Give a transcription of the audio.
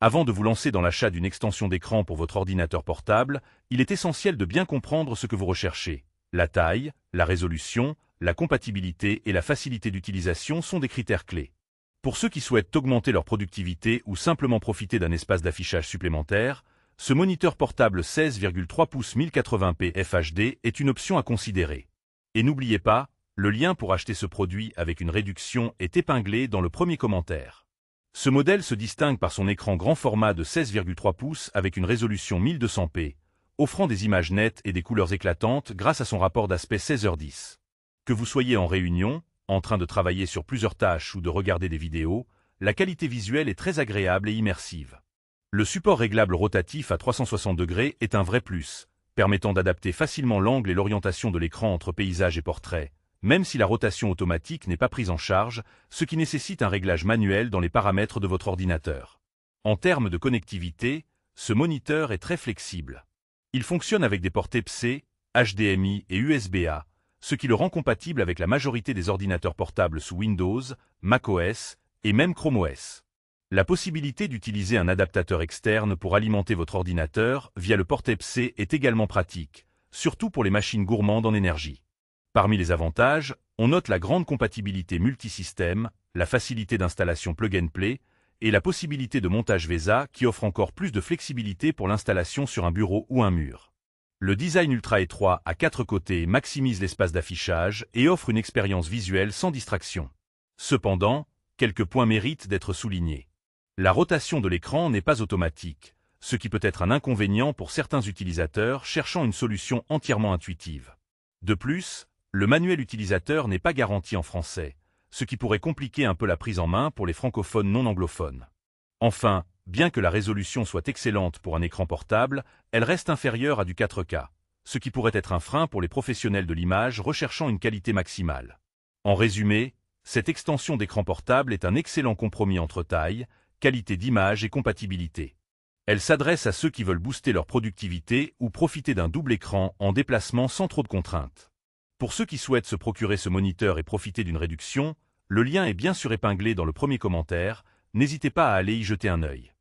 Avant de vous lancer dans l'achat d'une extension d'écran pour votre ordinateur portable, il est essentiel de bien comprendre ce que vous recherchez. La taille, la résolution, la compatibilité et la facilité d'utilisation sont des critères clés. Pour ceux qui souhaitent augmenter leur productivité ou simplement profiter d'un espace d'affichage supplémentaire, ce moniteur portable 16,3 pouces 1080p FHD est une option à considérer. Et n'oubliez pas, le lien pour acheter ce produit avec une réduction est épinglé dans le premier commentaire. Ce modèle se distingue par son écran grand format de 16,3 pouces avec une résolution 1200p, offrant des images nettes et des couleurs éclatantes grâce à son rapport d'aspect 16:10. Que vous soyez en réunion, en train de travailler sur plusieurs tâches ou de regarder des vidéos, la qualité visuelle est très agréable et immersive. Le support réglable rotatif à 360 degrés est un vrai plus, permettant d'adapter facilement l'angle et l'orientation de l'écran entre paysage et portrait, même si la rotation automatique n'est pas prise en charge, ce qui nécessite un réglage manuel dans les paramètres de votre ordinateur. En termes de connectivité, ce moniteur est très flexible. Il fonctionne avec des ports Type-C, HDMI et USB-A, ce qui le rend compatible avec la majorité des ordinateurs portables sous Windows, macOS et même Chrome OS. La possibilité d'utiliser un adaptateur externe pour alimenter votre ordinateur via le port Type-C est également pratique, surtout pour les machines gourmandes en énergie. Parmi les avantages, on note la grande compatibilité multisystème, la facilité d'installation plug-and-play et la possibilité de montage VESA qui offre encore plus de flexibilité pour l'installation sur un bureau ou un mur. Le design ultra étroit à 4 côtés maximise l'espace d'affichage et offre une expérience visuelle sans distraction. Cependant, quelques points méritent d'être soulignés. La rotation de l'écran n'est pas automatique, ce qui peut être un inconvénient pour certains utilisateurs cherchant une solution entièrement intuitive. De plus, le manuel utilisateur n'est pas garanti en français, ce qui pourrait compliquer un peu la prise en main pour les francophones non anglophones. Enfin, bien que la résolution soit excellente pour un écran portable, elle reste inférieure à du 4K, ce qui pourrait être un frein pour les professionnels de l'image recherchant une qualité maximale. En résumé, cette extension d'écran portable est un excellent compromis entre taille, qualité d'image et compatibilité. Elle s'adresse à ceux qui veulent booster leur productivité ou profiter d'un double écran en déplacement sans trop de contraintes. Pour ceux qui souhaitent se procurer ce moniteur et profiter d'une réduction, le lien est bien sûr épinglé dans le premier commentaire, n'hésitez pas à aller y jeter un œil.